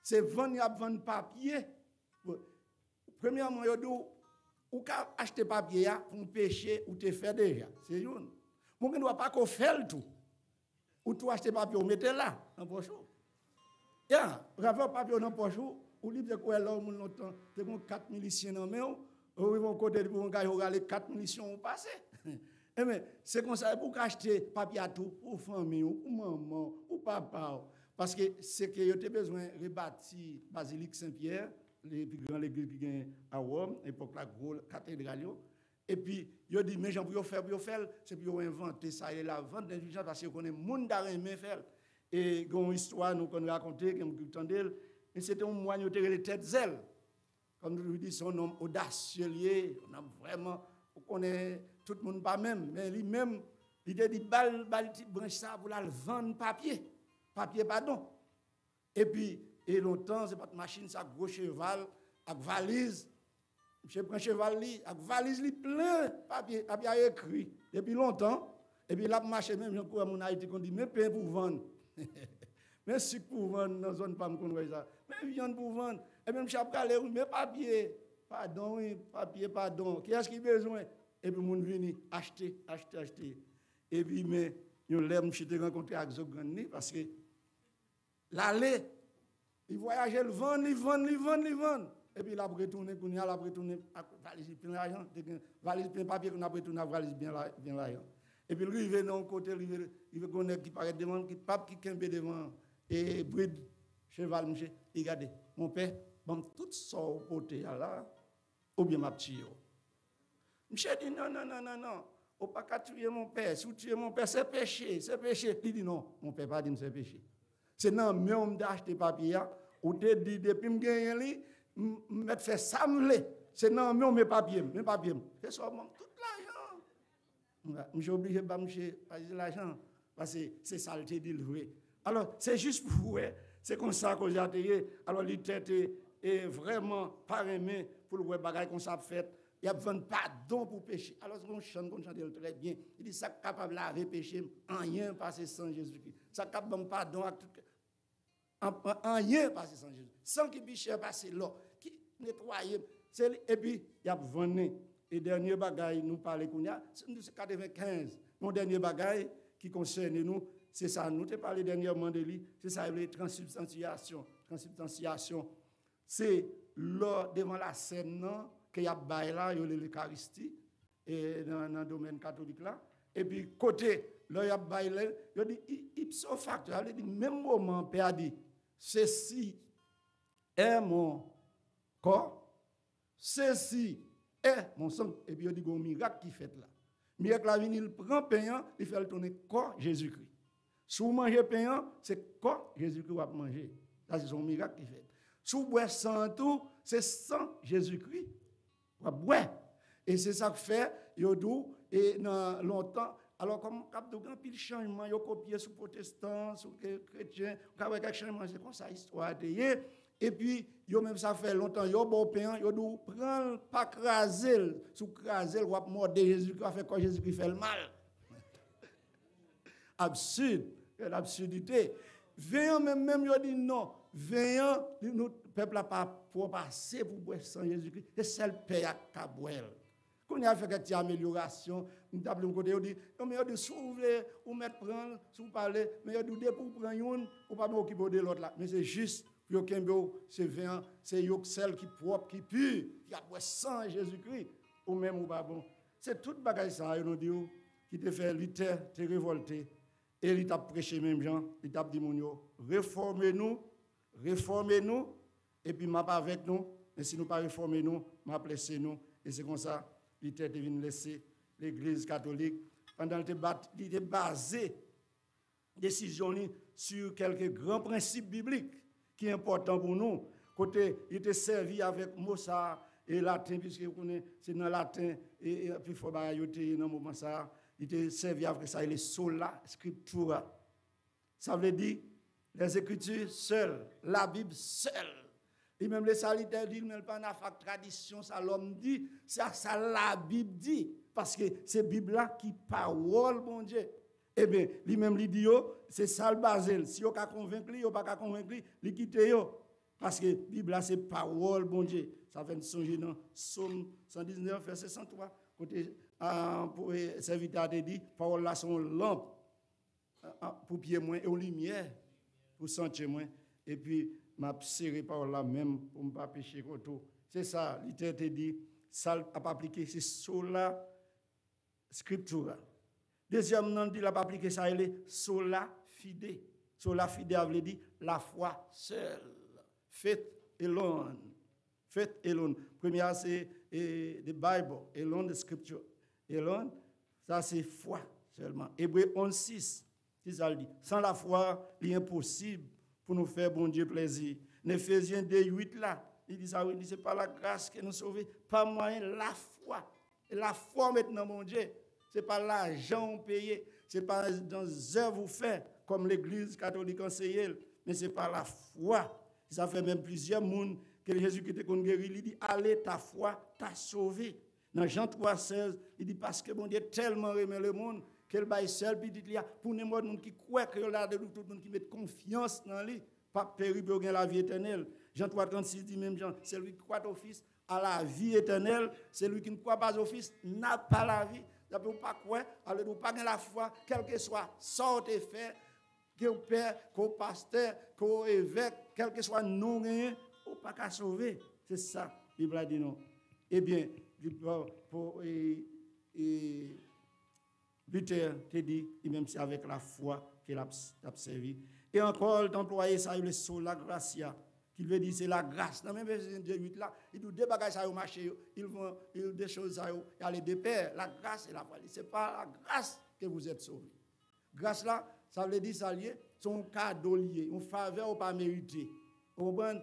C'est vendre papier. Premièrement, yo do ou ka acheter papier pour pécher ou te faire déjà. C'est une. Mon ne doit pas qu'on fait tout. Ou tu achètes papier, ou mettez là, dans poche. Ya, rapport papier dans poche, ou libre de quoi là, ou longtemps, c'est bon 4 miliciens dans main, ou ils vont côté pour un gars, ils 4 miliciens passé. Eh mais c'est comme ça pour acheter papier à tout, pour famille, ou maman, ou papa. Parce que c'est que vous avez besoin de rebâtir Basilique Saint-Pierre, les plus grandes églises qui gagnent à Rome, l'époque la grosse cathédrale. Et puis, il dit, mais j'en peux faire, c'est pour inventer ça, et la vente d'indulgence, parce qu'on est monde d'arrêter faire. Et il y a une histoire, nous, qu'on racontait, qu'on entendait, et c'était un moyen de les têtes zèles. Comme nous dit, son homme audacieux, on a vraiment, on connaît tout le monde pas même, mais lui-même, il a dit, balle, branche ça pour la vendre papier, pardon. Et puis, et longtemps, c'est pas de machine, ça, gros cheval, avec valise. Je prends cheval avec valise plein papier écrit depuis longtemps et puis là marché même je crois mon Haïti qu'on dit mais pain pour vendre mais si pour vendre dans zone pas me connait ça mais viande pour vendre et même chaque aller mais papier pardon qui est-ce qui besoin et puis mon vini acheter et puis mais yo l'aime j'étais rencontré avec Zograndi parce que l'aller il voyageait le vendre. Et puis, il a retourné, valise plein d'argent, valise plein de papier, qu'on a retourné, valise bien l'argent. Et puis, il arrive dans le côté, il veut connaître qui paraît devant, qui pape qui kembe devant, et bride, cheval, monsieur, regardez, mon père, bon, tout ça au côté là, ou bien ma petite. Monsieur dit, non, on ne peut pas tuer mon père, si vous tuez mon père, c'est péché. Il dit, non, mon père pas dit c'est péché. C'est non, mais on d'acheter papier, ou te dit, depuis que je gagne, je fais ça, c'est non, mais on met papier. C'est ça, tout l'argent. Je suis obligé de passer l'argent, parce que c'est ça le dit le vrai. Alors, c'est juste pour vous, c'est comme ça que j'ai atterri. Alors, l'État est vraiment pas aimé pour le bagaille qu'on s'est fait il a besoin de pardon pour péché. Alors, on chante très bien. Il dit, ça capable de laver péché, rien passer sans Jésus-Christ. Ça capable de pardon à tout. Rien passer sans Jésus. Sans qu'il puisse passer là, qui nettoyer. Et puis, il y a venu. Et dernier bagaille, nous parlons qu'on a, c'est 95. Mon dernier bagaille qui concerne nous, c'est ça. Nous t'ai parlé dernièrement de lui, c'est ça, la transubstantiation. Transubstantiation, c'est là, devant la scène, qu'il y a là, il y a l'Eucharistie, et dans le domaine catholique là. Et puis, côté, là, il y a bail, il dit ipso facto, il dit, même moment, Père a dit, ceci est mon corps, ceci est mon sang. Et puis, il dit, il y a un miracle qui fait là. Le miracle là, il prend payant, il fait tourner corps Jésus-Christ. Si vous mangez payant, c'est corps Jésus-Christ va manger. Ça, c'est son miracle qui fait. Si vous boivez sang tout, c'est sang Jésus-Christ. Vous boivez. Et c'est ça que fait, et dans longtemps, alors comme il y a un pile changement, il y a copié sur protestants, sur chrétiens, il y a quelques changements, c'est comme ça, histoire. Et puis, yo même ça fait longtemps, yo bon pain, yo dou prendre pas craser, sous craser ou morder Jésus qui a fait quoi Jésus qui fait le mal. Absurde, l'absurdité. Veillant même yo dit non, veillant nous peuple a pas pour passer pour boire sans Jésus-Christ, c'est seul paix à boire. Quand on a fait quelques améliorations, nous avons côté dit mais yo dit s'ouvrir ou mettre prendre, sous parler, mais yo dit pour prendre une ou pas m'occuper de l'autre là, mais c'est juste c'est vin, c'est celle qui propre, qui pur, qui a boire sans Jésus-Christ, ou même ou pas bon. C'est toute bagaille ça, nous dit, qui te fait, lui te révolté, et il t'a prêché même gens, il t'a dit, réformez-nous, et puis m'a pas avec nous, et si nous pas réformer nous, m'a blessé nous, et c'est comme ça, il t'a venu laisser l'Église catholique, pendant il était basé, décision sur quelques grands principes bibliques, qui est important pour nous. Côté, il était servi avec Mozart et latin, puisque c'est dans le latin, et puis il faut ajouter dans le moment ça, il était servi avec ça, il est sola scriptura. Ça veut dire les Écritures seules, la Bible seule. Et même les salitaires disent, mais pas dans la tradition, ça l'homme dit, c'est ça la Bible dit, parce que c'est la Bible là qui parole, bon Dieu. Eh bien, lui-même, il dit, c'est ça le basel. Si vous ne convaincre, vous pas convaincre, il quitte. Parce que la Bible, c'est parole, bon Dieu. Ça fait songer dans Psaume 119, verset 103. Côté, pour serviteur a dit, parole là, sont lampe pour pied moins et aux lumière pour sentir moins. Et puis, m'a serré parole là même pour ne pas pécher contre. C'est ça, l'Éternel te dit, ça n'a pas appliqué, c'est sola scriptura. Deuxièmement, il n'a pas appliqué ça, il est sola fide. Sola fide veut dire la foi seule. Faith alone. Faith alone. Première, c'est the Bible. Alone, the scripture. Alone, ça c'est foi seulement. Hébreux 11:6, c'est ça le dit. Sans la foi, il est impossible pour nous faire bon Dieu plaisir. Éphésiens 2:8 là, il dit ça, il dit c'est pas la grâce qui nous sauve, pas moyen, la foi. Et la foi maintenant, mon Dieu. Ce n'est pas l'argent payé, ce n'est pas dans les œuvres vous faites, comme l'Église catholique enseigne, mais c'est par la foi. Ça fait même plusieurs mondes que Jésus qui était guéri, il dit, allez, ta foi t'a sauvé. Dans Jean 3:16, il dit, parce que mon Dieu tellement aimé le monde, qu'il baille seul, puis il dit, pour nous, monde qui croit que là, de tout le monde qui met confiance dans lui, pas périr pour gagner la vie éternelle. Jean 3:36 dit même Jean, c'est lui qui croit au Fils à la vie éternelle, c'est lui qui ne croit pas au Fils n'a pas la vie. D'après vous pas quoi, alors vous pas la foi, quel que soit sorte et fait, que vous père, que vous pasteur, que vous évêque, quel que soit non rien, vous pas qu'à sauver. C'est ça, la Bible a dit non. Eh bien, pour Luther te dit, même c'est avec la foi qu'il a servi. Et encore, l'employé ça, il est sur la gracia. Il veut dire c'est la grâce. Dans le même verset 8 là, il dit deux bagages ça au marché, ils vont des choses ça, il y a les deux pères, la grâce et la foi. C'est pas la grâce que vous êtes sauvés. Grâce là, ça veut dire ça lié, c'est un cadeau lié, une faveur ou pas mérité. On va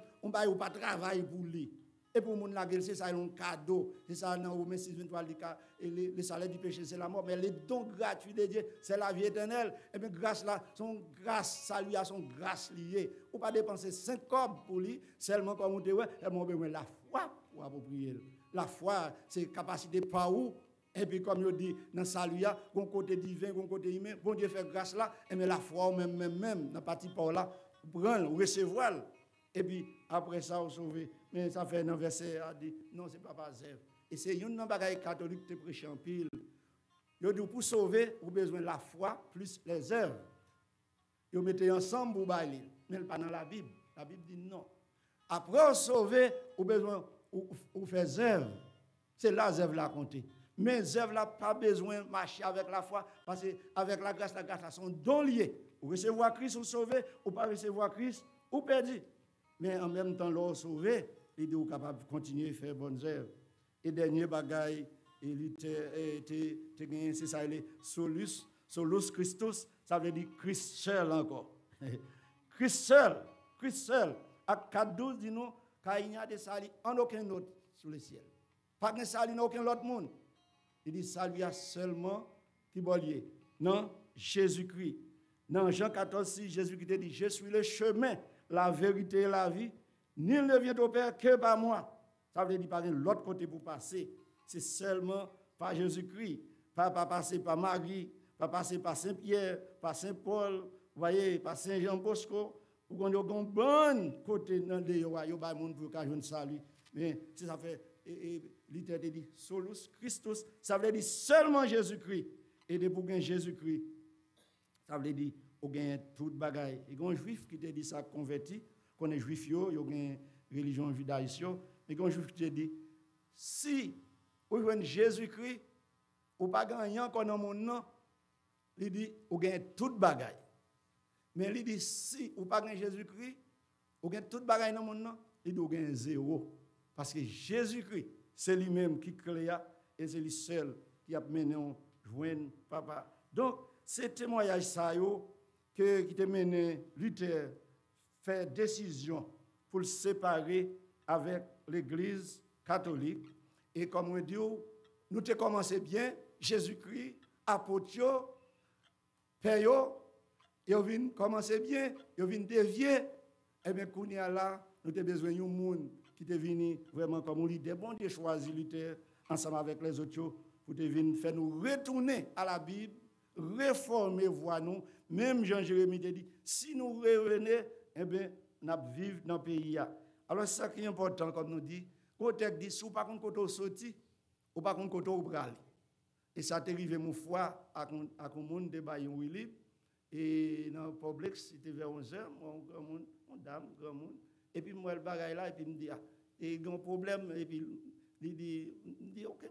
pas travailler pour lui. Et pour mon la c'est ça un cadeau. C'est ça dans Romains 6:23 le salaire du péché c'est la mort, mais les dons gratuits de Dieu c'est la vie éternelle. Et bien grâce là, son grâce, salut à son grâce liée. Ou pas dépenser 5 cobs pour lui, seulement comme on te ouais, et mon besoin la foi pour approprier. La foi, c'est capacité par où. Et puis, comme je dis, dans le salut, un côté divin, un côté humain, bon Dieu fait grâce là, et mais la foi, même, dans partie par là, prendre, recevoir. Et puis, après ça, vous sauvez. Mais ça fait un verset, a dit, non, c'est pas zèbre. Et c'est une bagaille catholique qui prêche en pile. Yo dit, pour sauver, vous avez besoin de la foi plus les œuvres. Vous mettez ensemble pour bailler. Mais pas dans la Bible. La Bible dit non. Après sauver, vous avez besoin de faire œuvres. C'est là les œuvres là compter. Mais les œuvres là, pas besoin de marcher avec la foi. Parce qu'avec la grâce, sont don liés. Vous recevoir Christ, vous sauvez. Ou pas recevoir Christ, vous perdez. Mais en même temps, l'on sauvé, il est capable de continuer à faire bonnes œuvres. Et dernier bagaille, c'est ça, il est solus Christus, ça veut dire Christ seul encore. Christ seul. À 4:12, dit nous, car il n'y a de salut en aucun autre sous le ciel. Pas de salut en aucun autre monde. Il dit salut à seulement qui est non, Jésus-Christ. Dans Jean 14:6, Jésus-Christ dit, je suis le chemin, la vérité et la vie. Nul ne vient au Père que par moi. Ça veut dire par l'autre côté pour passer. C'est seulement par Jésus-Christ. Pas passer par Marie, pas passer par Saint-Pierre, par Saint-Paul, voyez, par Saint-Jean-Bosco. Ou qu'on a un bon côté dans le yo ba monde pour ka joindre salut. Mais si ça fait littéralement dit solus Christus, ça veut dire seulement Jésus-Christ. Et de pour gagner Jésus-Christ, ça veut dire ou gagner toute bagaille. Et un juif qui te dit ça converti, qu'on est juif yo gagne religion judaïsme, mais un juif qui te dit si ou joindre Jésus-Christ ou pas gagner encore dans mon nom, il dit ou gagne toute bagaille. Mais il dit, si ou pas Jésus-Christ, ou gagne toute bagaille dans mon nom, il dit ou gagne zéro. Parce que Jésus-Christ, c'est lui-même qui crée et c'est lui seul qui a mené à joindre papa. Donc, c'est témoignage ça qui te mené Luther faire décision pour le séparer avec l'Église catholique. Et comme on dit, nous te commencé bien, Jésus-Christ, apôtre, père, ils viennent commencer bien, ils viennent dévier. Et bien, quand là, nous avons besoin d'un monde qui est venu vraiment comme un leader. Bon Dieu choisi Luther ensemble avec les autres pour venir faire nous retourner à la Bible, réformer voix nous. Même Jean-Jérémie te dit, si nous revenons, eh bien, nous vivons dans le pays. Alors, c'est ça qui est important, comme nous dit. Quand on dit, si vous ne pouvez pas sortir, ou pas qu'on côté au bral. Et ça t'est arrivé mon foi à un monde de Bayon Willy. Et dans le public, c'était vers 11h, mon dame, grand monde. Et puis, moi, le bagaille là, et puis, il me dit, et il y a un problème. Et puis, il dit, ok,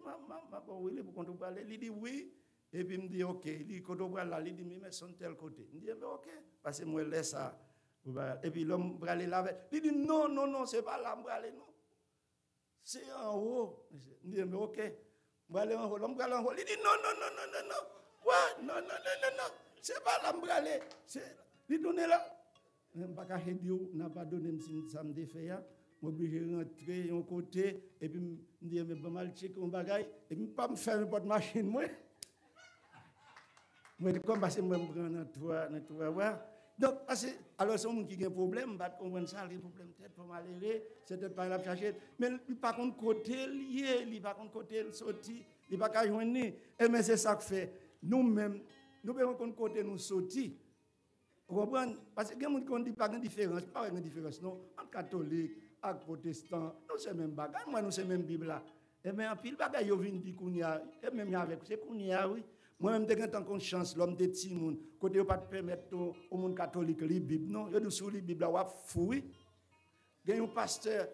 Willy, pour qu'on parle. Il dit, oui. Et puis, il me dit, ok. Il dit, quand on parle là, il dit, mais son tel côté. Il me dit, ok. Parce que moi, je laisse ça. Et puis, l'homme bralé là. Il dit, non, c'est pas là, bralé, non. C'est en haut. Il dit, mais ok. Bralé en haut. L'homme bralé en haut. Il dit, non. Ouais, non. C'est pas là, m'bralé. C'est lui donner là. Je n'ai pas donné ça me défait. Je suis obligé de rentrer d'un côté et puis je dis, mais pas mal checker mon bagage et puis pas me faire une porte machine moi. Moi comme parce que moi me prendre dans toi. Donc alors c'est un monde qui a un problème, pas comprendre ça, les problèmes tête pour malheureux, c'est peut-être pas la chercher, mais il pas contre côté lié, il pas contre côté sorti, il pas qu'à joindre et mais c'est ça que fait nous-mêmes nous devons qu'on côté nous sortir. Vous comprenez? Parce que les gens qui disent pas de différence, pas de différence, non, entre catholiques et protestants, nous sommes même bagages, moi nous sommes même Bible là. Et bien, en pile bagages, ils viennent dire qu'on y a, et même avec, c'est qu'on y a, oui. Moi-même, dès que j'ai chance, l'homme de petit monde, côté pas permettre au monde catholique lire la Bible, non, il y a sur la Bible là, on fouille. Il y a un pasteur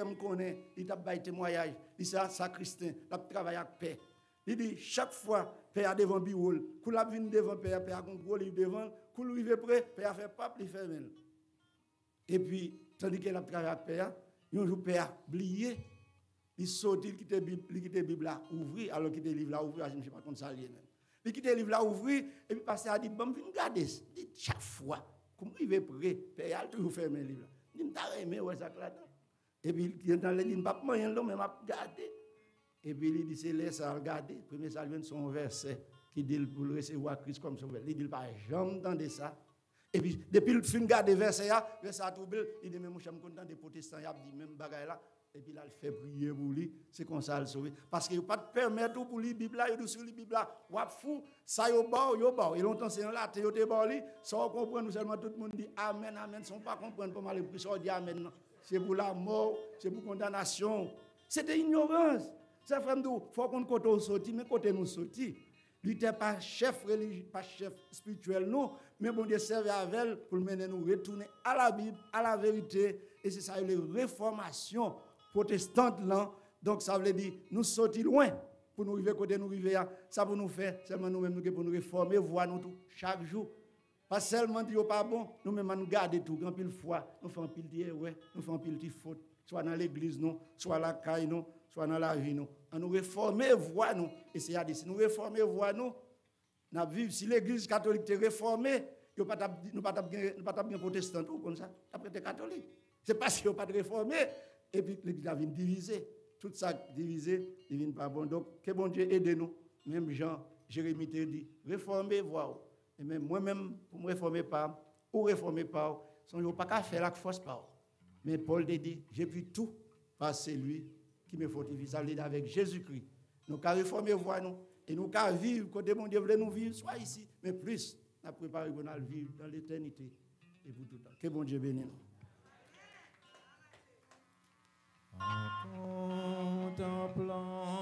me connaît, il t'a baillé témoignage, il dit ça, Christin, il travaille avec paix. Il dit, chaque fois, Père devant Biol, quand la vient devant Père a un gros livre devant, quand il est prêt, Père fait pas, il fait même. Et puis, tandis qu'il a travaillé avec Père, un jour, Père oublié, il sort, il quitte la Bible là, ouvrir, alors qu'il quitte le livre là, ouvrir, je ne sais pas comment ça lié même. Il quitte le livre là, ouvrir, et puis pasteur a dit, bon, viens regarder, dit chaque fois, comment il est prêt, Père a toujours fermé le livre là. Il me t'a aimé, ouais, ça là-dedans. Et puis, il entend le livre, pas moyen là, mais m'a regardé. Et puis il dit, c'est laisse à regarder. Premier salut, son verset qui dit pour le recevoir Christ comme sauveur. Il dit, pas jamais entendu ça. Et puis, depuis le film garde verset, verset à trouble, il dit, mais moi, je suis content des protestants, il a dit, même bagaille là, et puis là, il fait prier pour lui, c'est comme ça, il sauve. Parce qu'il n'y a pas de permettre pour lui, Bible là, il sur la Bible là, ou fou, ça y est, et longtemps c'est en latin, il est ça on comprend, nous seulement tout le monde dit Amen, Amen, sans pas comprendre comment les prix dit Amen. C'est pour la mort, c'est pour condamnation. C'était ignorance. Ça frère, il faut qu'on côté sorti, mais côté nous sorti. Lui n'était pas chef religieux, pas chef spirituel, non, mais bon Dieu servait avec elle pour mener nous retourner à la Bible, à la vérité, et c'est ça, les réformations protestantes là. Donc ça veut dire, nous sortis loin pour nous arriver côté nous arriver, ça pour nous faire, seulement nous-mêmes pour nous réformer, voir nous tout chaque jour. Pas seulement dire pas bon, nous-mêmes nous garder tout, grand pile fois, nous faisons pile dire ouais, nous faisons pile de faute, soit dans l'église non, soit la caille non, soit dans la vie non. On nous réformer voix nous, et c'est à dire si nous réformer voix nous, n'a vivre si l'église catholique est réformée, nous pas bien protestant tout comme ça, après t'es catholique. C'est parce qu'il n'y a pas de réformé et puis l'église a vient diviser. Tout ça divisé, il vient pas bon. Donc que bon Dieu aide nous. Même Jean, Jérémie te dit réformer voix. Et même moi-même pour me réformer pas ou réformer pas, son pas qu'à faire la force pas. Mais Paul te dit j'ai pu tout par celui qui me fortifie. Ça veut dire avec Jésus-Christ. Nous qu'à réformer voix nous et nous qu'à vivre côté mon Dieu voulait nous vivre soit ici mais plus n'a préparé pour nous vivre dans l'éternité et pour tout le temps. Que bon Dieu bénisse nous. En contemplant